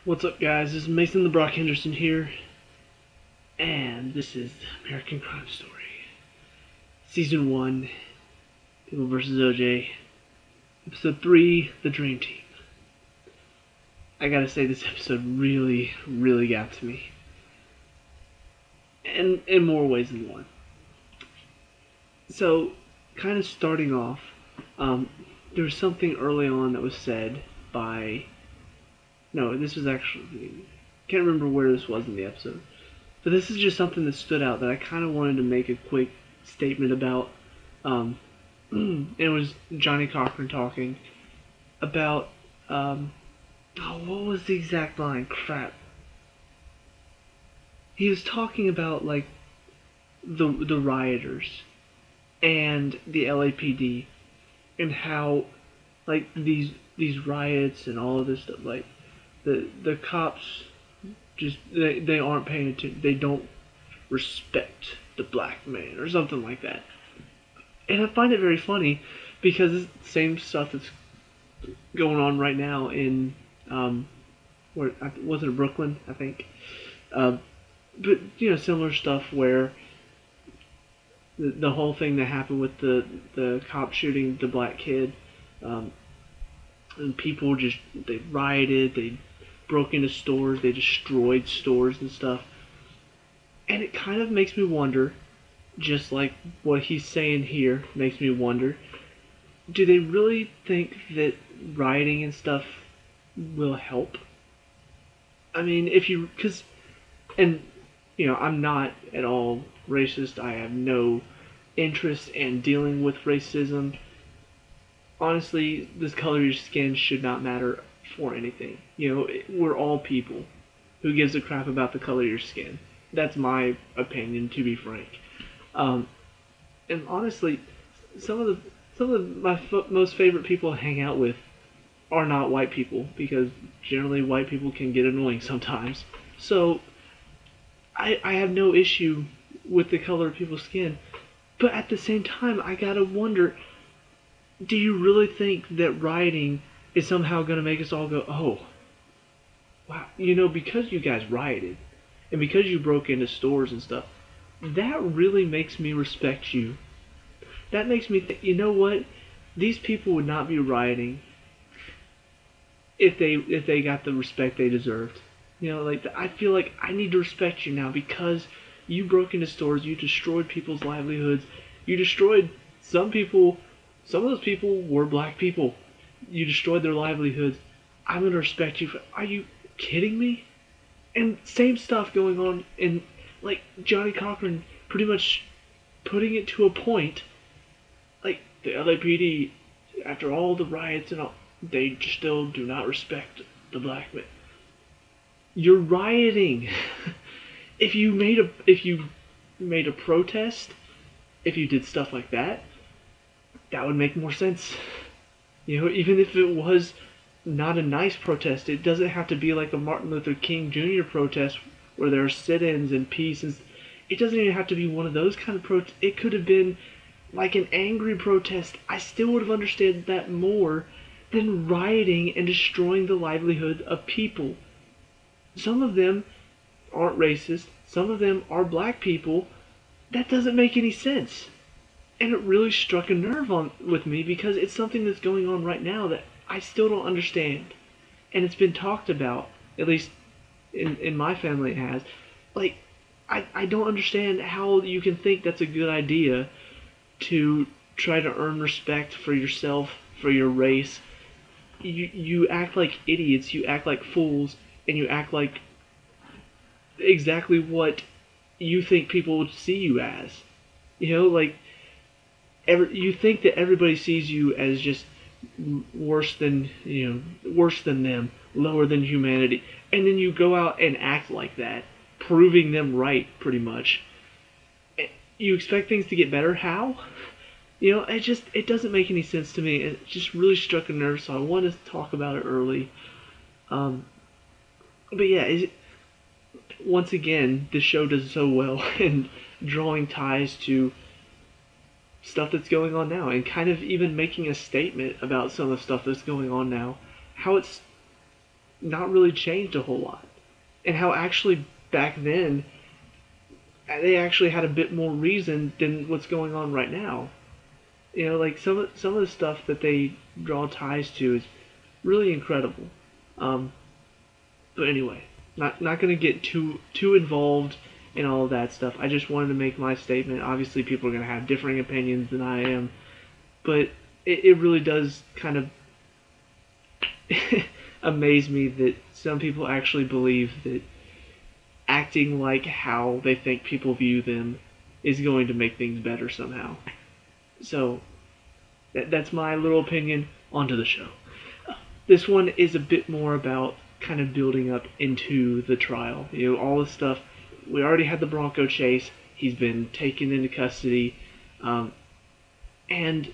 What's up, guys? This is Mason the Brock Henderson here, and this is American Crime Story, Season 1, People vs. OJ, Episode 3, The Dream Team. I gotta say, this episode really got to me, and in more ways than one. So, kind of starting off, there was something early on that was said by... No, this was actually... Can't remember where this was in the episode. But this is just something that stood out that I kind of wanted to make a quick statement about. It was Johnny Cochran talking about... what was the exact line? Crap. He was talking about, like, the rioters and the LAPD and how, like, these riots and all of this stuff, like, the cops just they aren't paying attention. They don't respect the black man or something like that. And I find it very funny because it's the same stuff that's going on right now in where was it Brooklyn, I think. But similar stuff where the whole thing that happened with the cop shooting the black kid, and people they rioted, they broke into stores, they destroyed stores and stuff. And it kind of makes me wonder, just like what he's saying here makes me wonder, do they really think that rioting and stuff will help? I mean, I'm not at all racist. I have no interest in dealing with racism. Honestly, this color of your skin should not matter for anything. We're all people. Who gives a crap about the color of your skin? That's my opinion, to be frank. And honestly, some of my most favorite people to hang out with are not white people, because generally white people can get annoying sometimes. So I have no issue with the color of people's skin, but at the same time, I gotta wonder, do you really think that rioting is somehow going to make us all go, oh, wow, because you guys rioted, and because you broke into stores and stuff, that really makes me respect you. That makes me think, you know what, these people would not be rioting if they got the respect they deserved. I feel like I need to respect you now because you broke into stores, you destroyed people's livelihoods, you destroyed some people. Some of those people were black people. You destroyed their livelihoods. I'm going to respect you. Are you kidding me? And same stuff going on in, like, Johnny Cochran pretty much putting it to a point. Like, the LAPD, after all the riots and all, they still do not respect the black man. You're rioting. If you made a protest, if you did stuff like that, that would make more sense. Even if it was not a nice protest, it doesn't have to be like a Martin Luther King Jr. protest where there are sit-ins and peace. It doesn't even have to be one of those kind of protests. It could have been like an angry protest. I still would have understood that more than rioting and destroying the livelihood of people. Some of them aren't racist. Some of them are black people. That doesn't make any sense. And it really struck a nerve with me because it's something that's going on right now that I still don't understand. And it's been talked about, at least in my family it has. Like, I don't understand how you can think that's a good idea to try to earn respect for yourself, for your race. You act like idiots, you act like fools, and you act like exactly what you think people would see you as. You think that everybody sees you as just worse than them, lower than humanity, and then you go out and act like that, proving them right, pretty much. You expect things to get better? How? It doesn't make any sense to me. It just really struck a nerve, so I wanted to talk about it early. But yeah, once again, the show does so well in drawing ties to stuff that's going on now and kind of even making a statement about some of the stuff that's going on now. How it's not really changed a whole lot, and how actually back then they actually had a bit more reason than what's going on right now. Like some of the stuff that they draw ties to is really incredible. Um, but anyway, not gonna get too involved in all of that stuff. I just wanted to make my statement. Obviously, people are gonna have differing opinions than I am, but it really does kind of amaze me that some people actually believe that acting like how they think people view them is going to make things better somehow. So that's my little opinion. Onto the show. This one is a bit more about kind of building up into the trial. All the stuff. We already had the Bronco chase. He's been taken into custody. And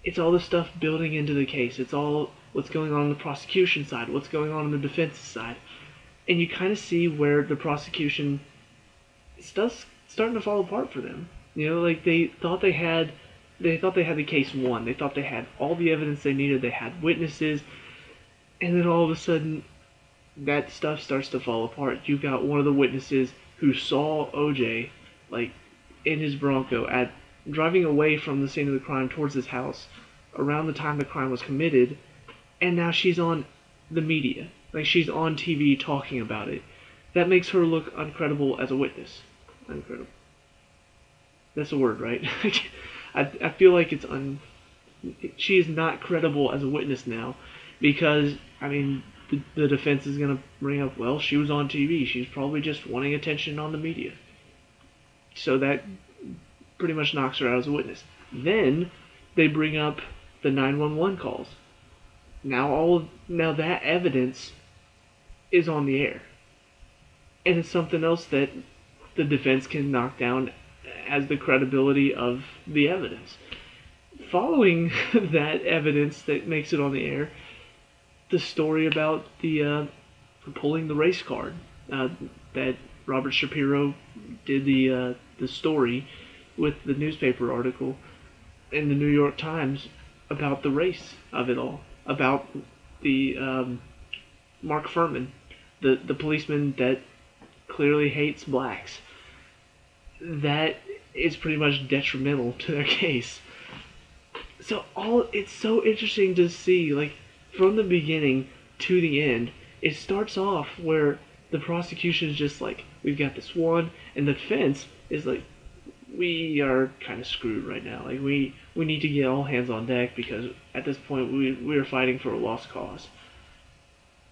it's all the stuff building into the case. It's all what's going on the prosecution side, what's going on the defense side. And you kind of see where the prosecution stuff's starting to fall apart for them. Like they thought they had the case won. They thought they had all the evidence they needed. They had witnesses, and then all of a sudden, that stuff starts to fall apart. You've got one of the witnesses who saw OJ, like, in his Bronco driving away from the scene of the crime towards his house around the time the crime was committed, and now she's on the media. Like, she's on TV talking about it. That makes her look uncredible as a witness. Uncredible. That's a word, right? I feel like she is not credible as a witness now, because, I mean, the defense is going to bring up, well, she was on TV. She's probably just wanting attention on the media. So that pretty much knocks her out as a witness. Then they bring up the 911 calls. Now that evidence is on the air. And it's something else that the defense can knock down as the credibility of the evidence. Following that evidence that makes it on the air, the story about the pulling the race card, that Robert Shapiro did the story with the newspaper article in the New York Times about the race of it all, about the Mark Furman, the policeman that clearly hates blacks. That is pretty much detrimental to their case. So it's so interesting to see, like, from the beginning to the end, it starts off where the prosecution is just like, we've got this one, and the defense is like, we are kind of screwed right now. Like, we need to get all hands on deck because at this point we are fighting for a lost cause.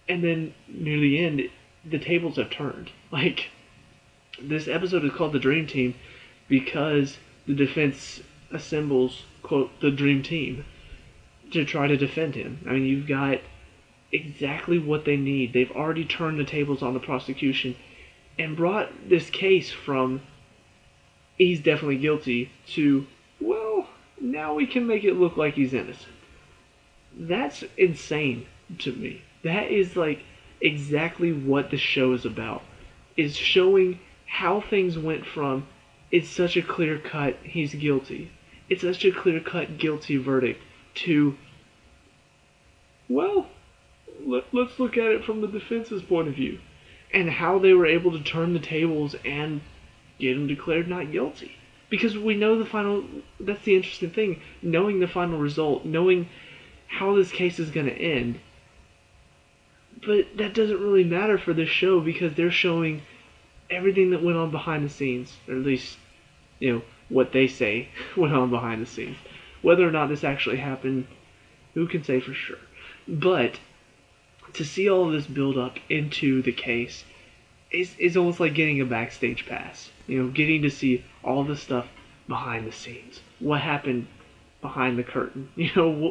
And then near the end, the tables have turned. Like, this episode is called The Dream Team because the defense assembles, quote, the Dream Team to try to defend him. I mean, you've got exactly what they need. They've already turned the tables on the prosecution and brought this case from he's definitely guilty to, well, now we can make it look like he's innocent. That's insane to me. That is like exactly what the show is about. Is showing how things went from it's such a clear cut he's guilty. It's such a clear cut guilty verdict to, well, let's look at it from the defense's point of view. And how they were able to turn the tables and get him declared not guilty. Because we know the final, that's the interesting thing, knowing the final result, knowing how this case is going to end. But that doesn't really matter for this show because they're showing everything that went on behind the scenes, or at least, what they say went on behind the scenes. Whether or not this actually happened, who can say for sure. But to see all of this build up into the case is almost like getting a backstage pass. Getting to see all the stuff behind the scenes. What happened behind the curtain.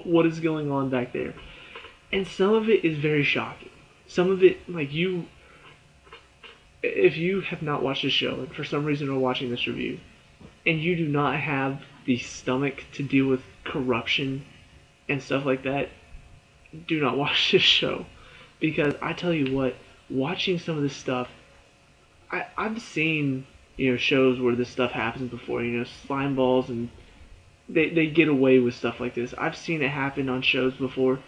What is going on back there. And some of it is very shocking. Some of it, like, if you have not watched the show and for some reason are watching this review and you do not have the stomach to deal with corruption and stuff like that, do not watch this show. Because I tell you what, watching some of this stuff, I've seen, shows where this stuff happens before, slime balls, and they get away with stuff like this. I've seen it happen on shows before.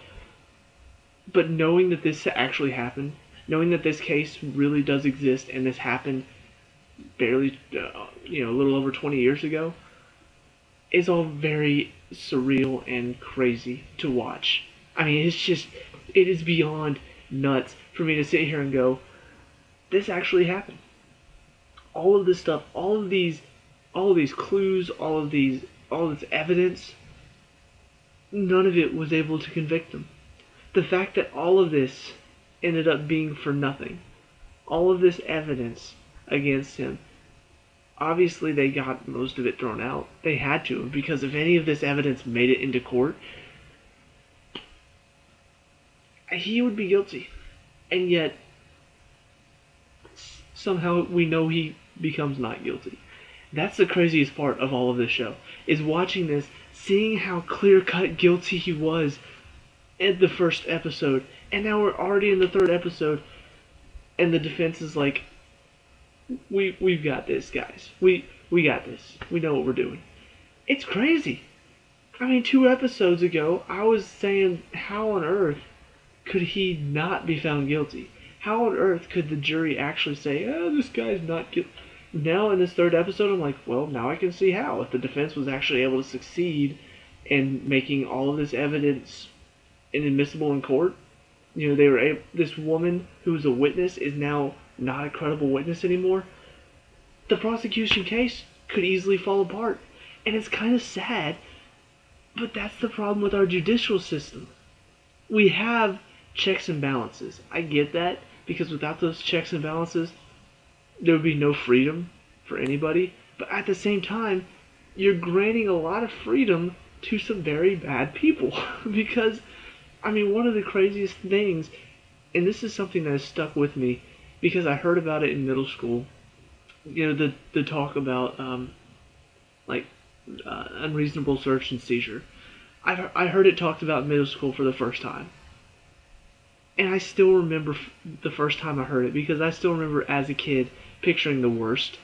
But knowing that this actually happened, knowing that this case really does exist and this happened barely, a little over 20 years ago, is all very surreal and crazy to watch. I mean, it is beyond nuts for me to sit here and go, this actually happened. All of this stuff, all of these clues, all this evidence, none of it was able to convict him. The fact that all of this ended up being for nothing, all of this evidence against him, obviously they got most of it thrown out. They had to, because if any of this evidence made it into court, he would be guilty. And yet, somehow we know he becomes not guilty. That's the craziest part of all of this show, is watching this, seeing how clear-cut guilty he was in the first episode, and now we're already in the third episode, and the defense is like, we've got this, guys. We got this. We know what we're doing. It's crazy. I mean, 2 episodes ago, I was saying, how on earth could he not be found guilty? How on earth could the jury actually say, oh, this guy's not guilty? Now in this third episode, I'm like, well, now I can see how. If the defense was actually able to succeed in making all of this evidence inadmissible in court, they were able, this woman who was a witness is now not a credible witness anymore. The prosecution case could easily fall apart. And it's kind of sad, but that's the problem with our judicial system. We have checks and balances. I get that, because without those checks and balances, there would be no freedom for anybody. But at the same time, you're granting a lot of freedom to some very bad people. Because, I mean, one of the craziest things, and this is something that has stuck with me, because I heard about it in middle school, the talk about, unreasonable search and seizure. I heard it talked about in middle school for the first time. And I still remember the first time I heard it, because I still remember as a kid picturing the worst.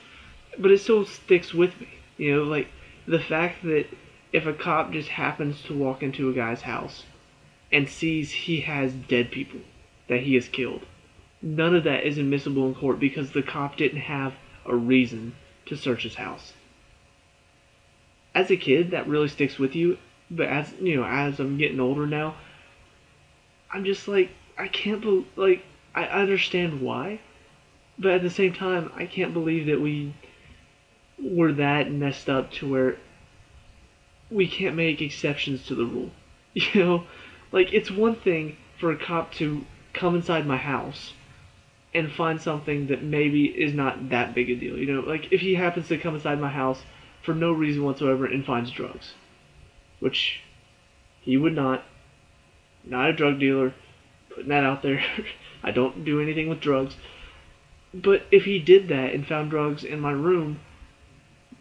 But it still sticks with me. Like the fact that if a cop just happens to walk into a guy's house and sees he has dead people that he has killed, none of that is admissible in court because the cop didn't have a reason to search his house. As a kid, that really sticks with you. But as I'm getting older now, I'm just like, I can't believe, I understand why, but at the same time, I can't believe that we were that messed up to where we can't make exceptions to the rule. It's one thing for a cop to come inside my house and find something that maybe is not that big a deal. If he happens to come inside my house for no reason whatsoever and finds drugs, which he would not a drug dealer, putting that out there. I don't do anything with drugs. But if he did that and found drugs in my room,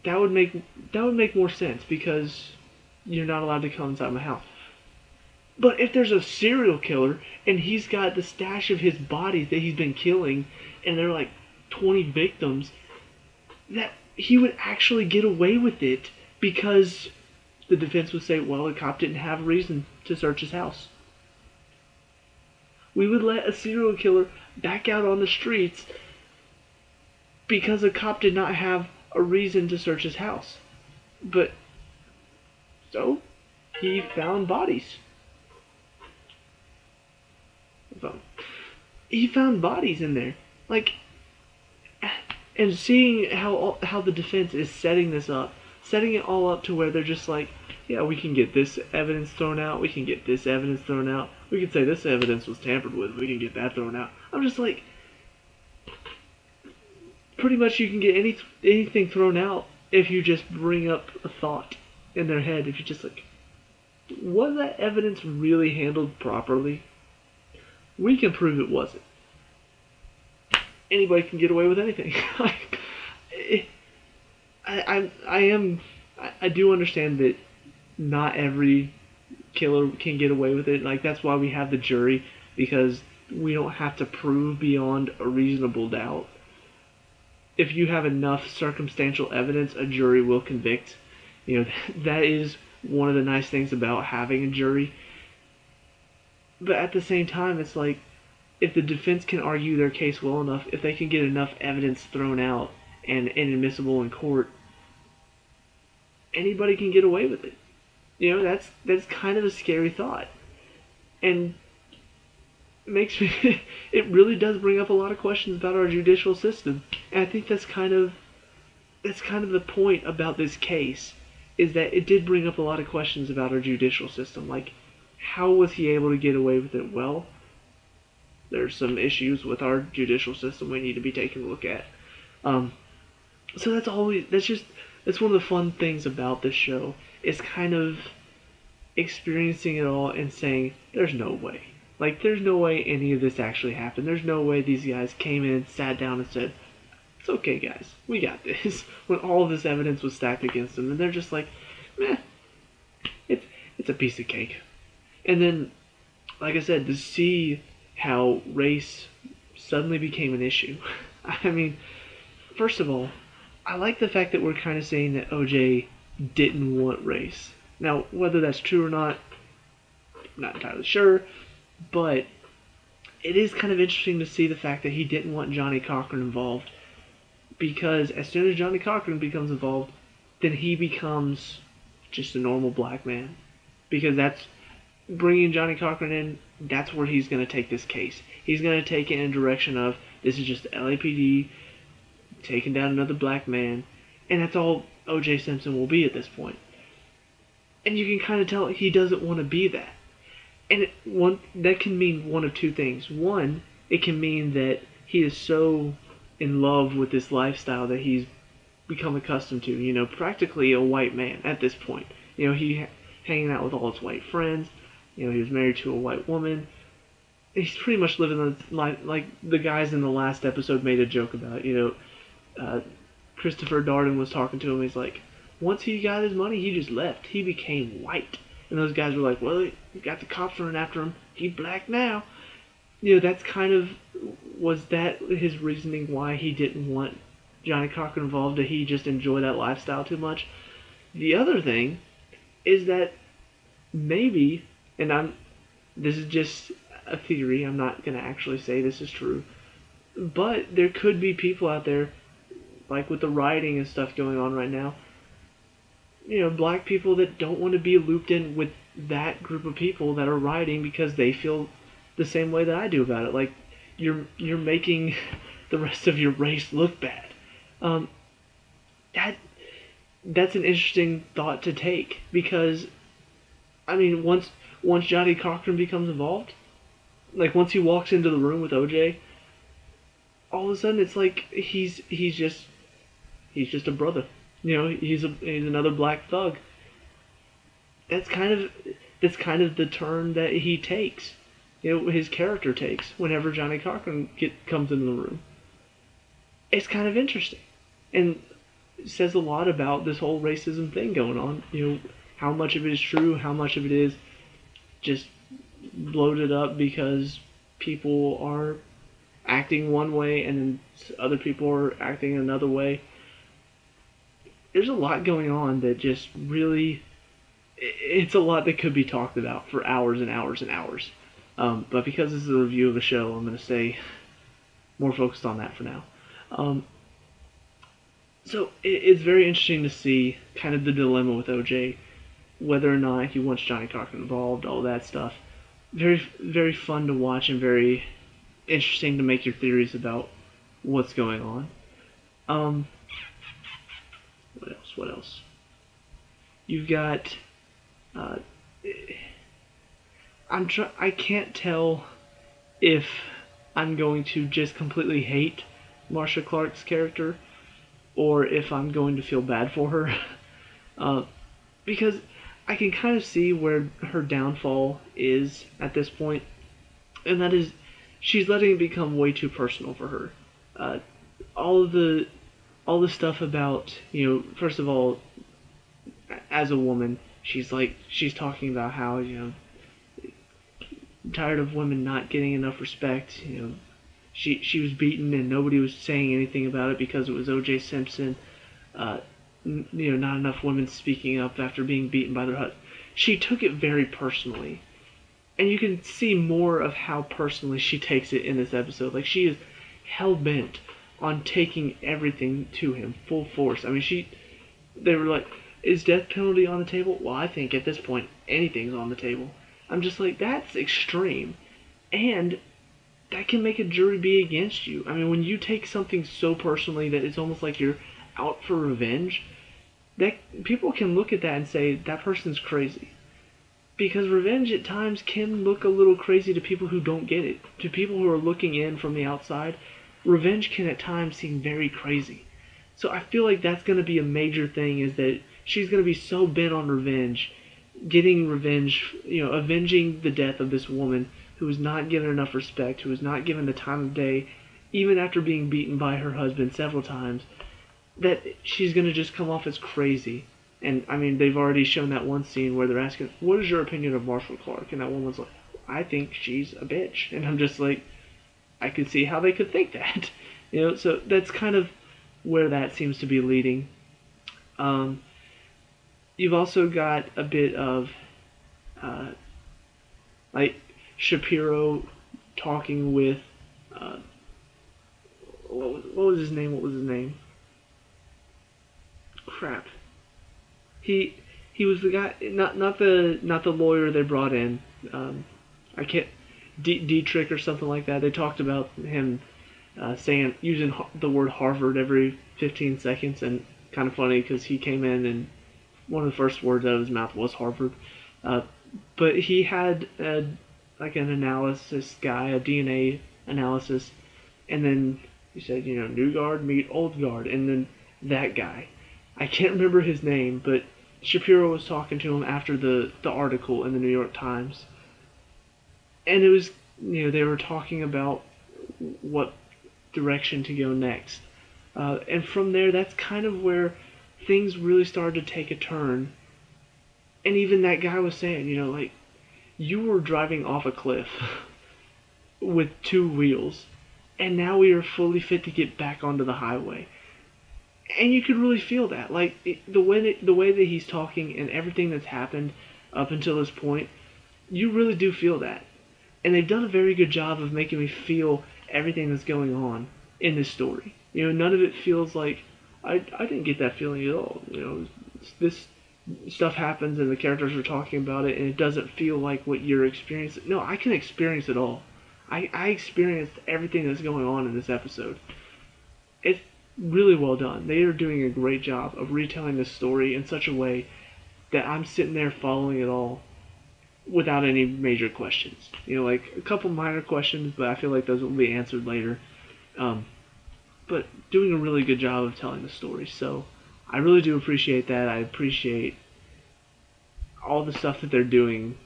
that would make more sense, because you're not allowed to come inside my house. But if there's a serial killer and he's got the stash of his bodies that he's been killing, and they're like 20 victims, that he would actually get away with it, because the defense would say, well, the cop didn't have a reason to search his house. We would let a serial killer back out on the streets because a cop did not have a reason to search his house. But, so, he found bodies. He found bodies in there. And seeing how the defense is setting this up, setting it all up to where they're just like, yeah, we can get this evidence thrown out, we can get this evidence thrown out, we can say this evidence was tampered with, we can get that thrown out. I'm just like, pretty much you can get anything thrown out if you just bring up a thought in their head. If you just was that evidence really handled properly? We can prove it wasn't. Anybody can get away with anything. I do understand that not every killer can get away with it. That's why we have the jury, because we don't have to prove beyond a reasonable doubt. If you have enough circumstantial evidence, a jury will convict. That is one of the nice things about having a jury. But at the same time, it's like if the defense can argue their case well enough, if they can get enough evidence thrown out and inadmissible in court, anybody can get away with it. That's kind of a scary thought, and makes me. It really does bring up a lot of questions about our judicial system, and I think that's kind of the point about this case, is that it did bring up a lot of questions about our judicial system. Like, how was he able to get away with it? Well, there's some issues with our judicial system we need to be taking a look at. Um, so that's one of the fun things about this show, is kind of experiencing it all and saying, there's no way. Like, there's no way any of this actually happened. There's no way these guys came in, sat down, and said, it's okay, guys, we got this, when all of this evidence was stacked against them. And they're just like, meh, it's a piece of cake. And then, like I said, to see how race suddenly became an issue. I mean, first of all, I like the fact that we're kind of saying that OJ didn't want race. Now, whether that's true or not, I'm not entirely sure, but it is kind of interesting to see the fact that he didn't want Johnny Cochran involved, because as soon as Johnny Cochran becomes involved, then he becomes just a normal black man. Because that's bringing Johnny Cochran in, that's where he's going to take this case. He's going to take it in a direction of, this is just the LAPD taking down another black man, and that's all O.J. Simpson will be at this point. And you can kind of tell he doesn't want to be that. And that can mean one of two things. One, it can mean that he is so in love with this lifestyle that he's become accustomed to. Practically a white man at this point. He hanging out with all his white friends. He was married to a white woman. He's pretty much living the life like the guys in the last episode made a joke about. Christopher Darden was talking to him. He's like, once he got his money, he just left. He became white. And those guys were like, well, he got the cops running after him. He's black now. That's kind of, was that his reasoning why he didn't want Johnny Cochran involved? Did he just enjoy that lifestyle too much? The other thing is that maybe, and this is just a theory, I'm not going to actually say this is true, but there could be people out there, like with the rioting and stuff going on right now, black people that don't want to be looped in with that group of people that are rioting because they feel the same way that I do about it. Like, you're making the rest of your race look bad. That's an interesting thought to take, because, I mean, once Johnny Cochran becomes involved, like once he walks into the room with OJ, all of a sudden it's like he's just a brother. He's another black thug. That's kind of the turn that he takes. His character takes whenever Johnny Cochran comes into the room. It's kind of interesting, and it says a lot about this whole racism thing going on. How much of it is true, how much of it is just bloated up because people are acting one way and then other people are acting another way. There's a lot going on that just really, it's a lot that could be talked about for hours and hours and hours. But because this is a review of a show, I'm going to stay more focused on that for now. So it's very interesting to see kind of the dilemma with OJ, whether or not he wants Johnny Cochran involved, all that stuff. Very, very fun to watch and very interesting to make your theories about what's going on. What else? You've got, I can't tell if I'm going to just completely hate Marcia Clark's character, or if I'm going to feel bad for her. Because I can kind of see where her downfall is at this point, and that is, she's letting it become way too personal for her. All the stuff about, first of all, as a woman, she's talking about how, tired of women not getting enough respect. She was beaten and nobody was saying anything about it because it was O.J. Simpson. Not enough women speaking up after being beaten by their husband. She took it very personally. And you can see more of how personally she takes it in this episode. Like, she is hell bent on taking everything to him full force. I mean, they were like, is death penalty on the table? Well, I think at this point anything's on the table. I'm just like, that's extreme. And that can make a jury be against you. I mean, when you take something so personally that it's almost like you're out for revenge, that people can look at that and say that person's crazy. Because revenge at times can look a little crazy to people who don't get it. To people who are looking in from the outside, revenge can at times seem very crazy. So I feel like that's going to be a major thing, is that she's going to be so bent on revenge, getting revenge, avenging the death of this woman who was not given enough respect, who was not given the time of day, even after being beaten by her husband several times, that she's going to just come off as crazy. And, I mean, they've already shown that one scene where they're asking, what is your opinion of Marshall Clark? And that woman's like, I think she's a bitch. And I'm just like, I could see how they could think that. So that's kind of where that seems to be leading. You've also got a bit of, like, Shapiro talking with, what was his name? Crap. He was the guy, not the lawyer they brought in. I can't, Dietrich or something like that. They talked about him using the word Harvard every 15 seconds, and kind of funny because he came in and one of the first words out of his mouth was Harvard. But he had like an analysis guy, a DNA analysis, and then he said, new guard meet old guard, and then that guy. I can't remember his name, but Shapiro was talking to him after the article in the New York Times. And it was, they were talking about what direction to go next. And from there, that's kind of where things really started to take a turn. And even that guy was saying, like, you were driving off a cliff with 2 wheels, and now we are fully fit to get back onto the highway. And you could really feel that, like the way that he's talking and everything that's happened up until this point, you really do feel that. And they've done a very good job of making me feel everything that's going on in this story. None of it feels like I didn't get that feeling at all. This stuff happens and the characters are talking about it, and it doesn't feel like what you're experiencing. No, I can experience it all. I experienced everything that's going on in this episode. It's really well done. They are doing a great job of retelling this story in such a way that I'm sitting there following it all without any major questions. Like a couple minor questions, but I feel like those will be answered later. But doing a really good job of telling the story. So I really do appreciate that. I appreciate all the stuff that they're doing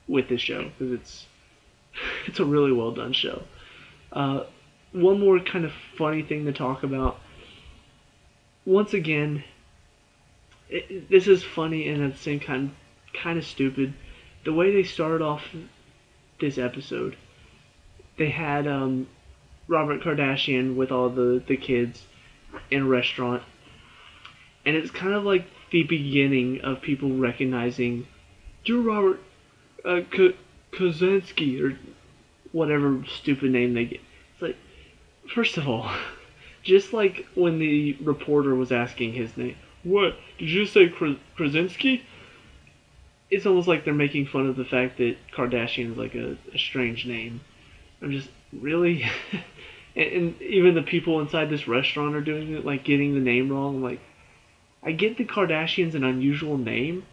with this show, because it's a really well done show. One more kind of funny thing to talk about. Once again, this is funny and at the same time kind of stupid. The way they started off this episode, they had Robert Kardashian with all the kids in a restaurant, and it's kind of like the beginning of people recognizing you're Robert Kaczynski, or whatever stupid name they get. It's like, first of all, just like when the reporter was asking his name, what, did you say Krasinski? It's almost like they're making fun of the fact that Kardashian is like a strange name. I'm just, really? and even the people inside this restaurant are doing it, like getting the name wrong. I'm like, I get the Kardashian's an unusual name,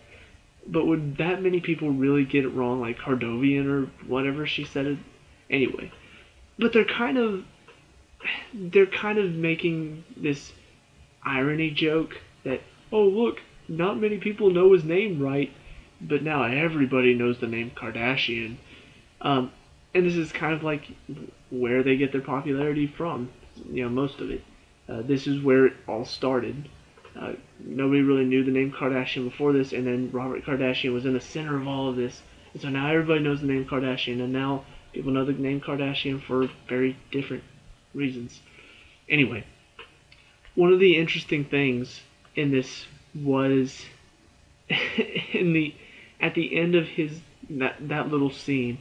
but would that many people really get it wrong, like Kardovian or whatever she said it? Anyway. But they're kind of making this irony joke that, oh look, not many people know his name right, but now everybody knows the name Kardashian. And this is kind of like where they get their popularity from, most of it. This is where it all started. Nobody really knew the name Kardashian before this, and then Robert Kardashian was in the center of all of this. And so now everybody knows the name Kardashian, and now people know the name Kardashian for very different reasons. Anyway, one of the interesting things in this was at the end of that little scene,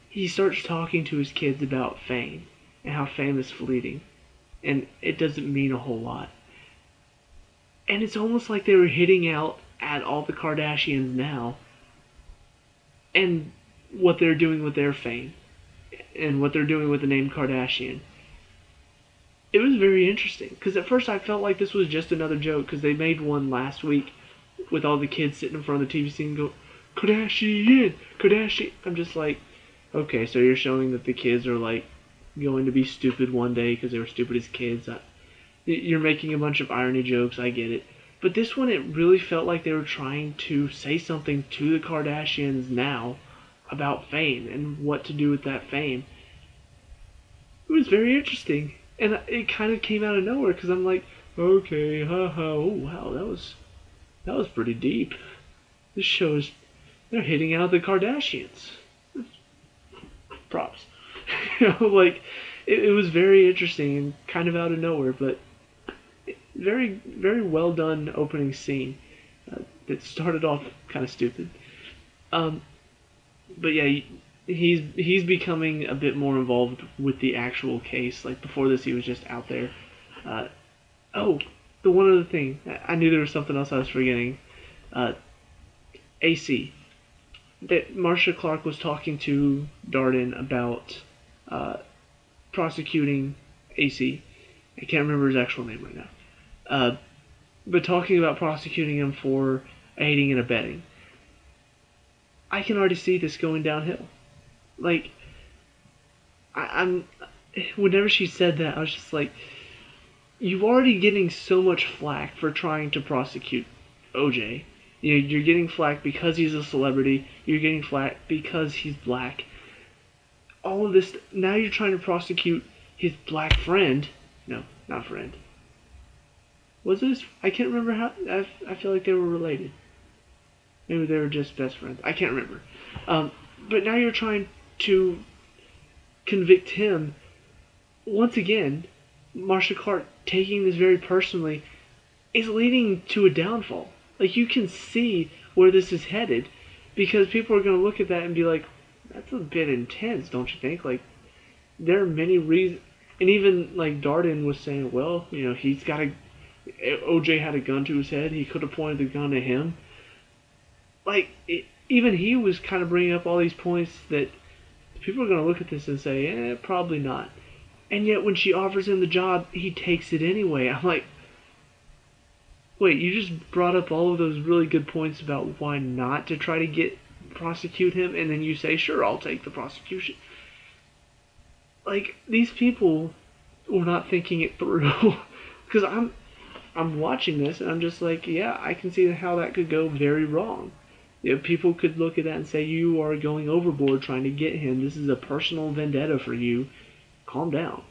he starts talking to his kids about fame and how fame is fleeting and it doesn't mean a whole lot. And it's almost like they were hitting out at all the Kardashians now and what they're doing with their fame and what they're doing with the name Kardashian. It was very interesting because at first I felt like this was just another joke because they made one last week with all the kids sitting in front of the TV screen and go, Kardashian, Kardashian. I'm just like, okay, so you're showing that the kids are like going to be stupid one day because they were stupid as kids. You're making a bunch of irony jokes, I get it. But this one, it really felt like they were trying to say something to the Kardashians now about fame and what to do with that fame. It was very interesting. And it kind of came out of nowhere because I'm like, okay, haha, oh wow, that was pretty deep. This shows they're hitting out the Kardashians. Props. Like it was very interesting and kind of out of nowhere, but very very well done opening scene. That started off kind of stupid. But yeah, he's becoming a bit more involved with the actual case. Like before this, he was just out there. Oh, the one other thing, I knew there was something else I was forgetting. AC. That Marcia Clark was talking to Darden about prosecuting AC. I can't remember his actual name right now. But talking about prosecuting him for aiding and abetting. I can already see this going downhill. Like, I'm. Whenever she said that, I was just like, you're already getting so much flack for trying to prosecute OJ. You know, you're getting flack because he's a celebrity. You're getting flack because he's black. All of this. Now you're trying to prosecute his black friend. No, not friend. Was this? I can't remember how. I feel like they were related. Maybe they were just best friends. I can't remember. But now you're trying to convict him. Once again, Marcia Clark taking this very personally is leading to a downfall. Like, you can see where this is headed because people are going to look at that and be like, that's a bit intense, don't you think? Like, there are many reasons. And even, like, Darden was saying, well, you know, OJ had a gun to his head. He could have pointed the gun at him. Like, even he was kind of bringing up all these points that people are going to look at this and say, probably not. And yet when she offers him the job, he takes it anyway. I'm like, wait, you just brought up all of those really good points about why not to try to prosecute him, and then you say, sure, I'll take the prosecution. Like, these people were not thinking it through. Because I'm watching this, and I'm just like, yeah, I can see how that could go very wrong. You know, people could look at that and say, you are going overboard trying to get him. This is a personal vendetta for you. Calm down.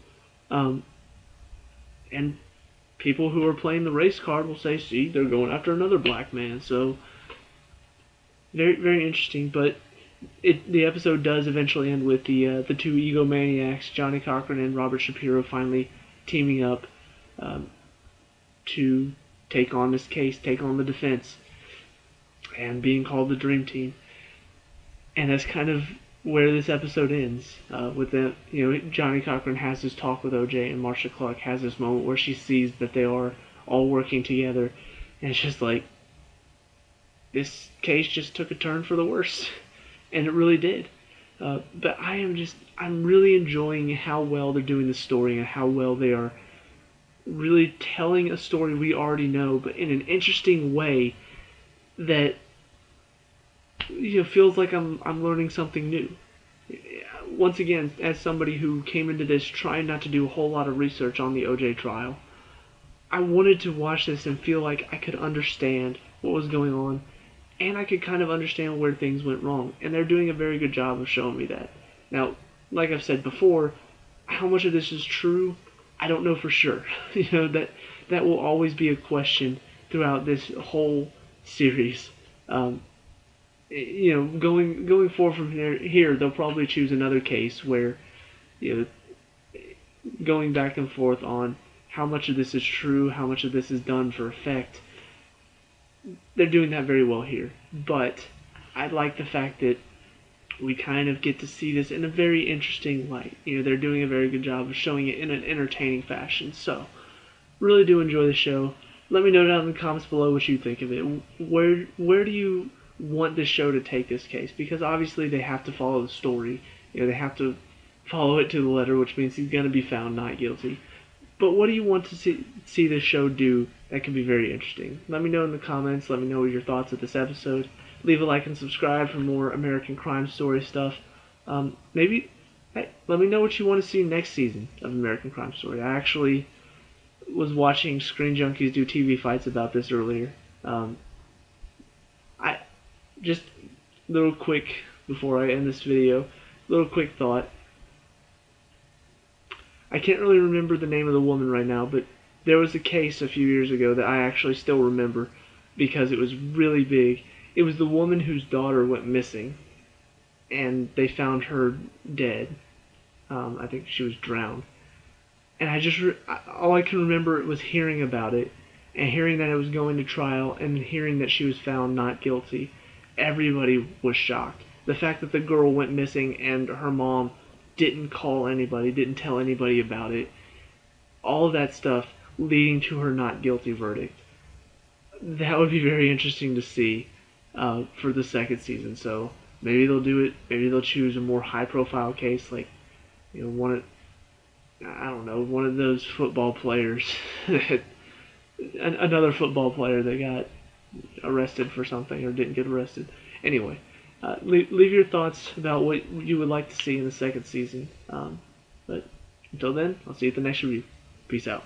And people who are playing the race card will say, see, they're going after another black man. So, very, very interesting. But the episode does eventually end with the two egomaniacs, Johnny Cochran and Robert Shapiro, finally teaming up to take on this case, take on the defense, and being called the Dream Team. And that's kind of where this episode ends. With the, you know, Johnny Cochran has this talk with OJ, and Marcia Clark has this moment where she sees that they are all working together, and it's just like, this case just took a turn for the worse, and it really did. But I'm really enjoying how well they're doing the story and how well they are really telling a story we already know, but in an interesting way that, you know, feels like I'm learning something new. Once again, as somebody who came into this trying not to do a whole lot of research on the OJ trial, I wanted to watch this and feel like I could understand what was going on, and I could kind of understand where things went wrong. And they're doing a very good job of showing me that. Now, like I've said before, how much of this is true, I don't know for sure. You know, that will always be a question throughout this whole series. You know, going forward from here, they'll probably choose another case where, you know, going back and forth on how much of this is true, how much of this is done for effect. They're doing that very well here. But I like the fact that we kind of get to see this in a very interesting light. They're doing a very good job of showing it in an entertaining fashion. So, really do enjoy the show. Let me know down in the comments below what you think of it. Where do you want this show to take this case? Because obviously they have to follow the story. They have to follow it to the letter, which means he's going to be found not guilty. But what do you want to see this show do that could be very interesting? Let me know in the comments. Let me know your thoughts of this episode. Leave a like and subscribe for more American crime story stuff. Maybe let me know what you want to see next season of American Crime Story. I actually was watching Screen Junkies do TV fights about this earlier. I just little quick before I end this video, little quick thought. I can't really remember the name of the woman right now, but there was a case a few years ago that I actually still remember because it was really big. It was the woman whose daughter went missing, and they found her dead. I think she was drowned. And all I can remember was hearing about it, and hearing that it was going to trial, and hearing that she was found not guilty. Everybody was shocked. The fact that the girl went missing and her mom didn't call anybody, didn't tell anybody about it, all of that stuff leading to her not guilty verdict. That would be very interesting to see for the second season. So maybe they'll do it. Maybe they'll choose a more high-profile case, like one of those football players, another football player that got arrested for something or didn't get arrested. Anyway, leave your thoughts about what you would like to see in the second season. But until then, I'll see you at the next review. Peace out.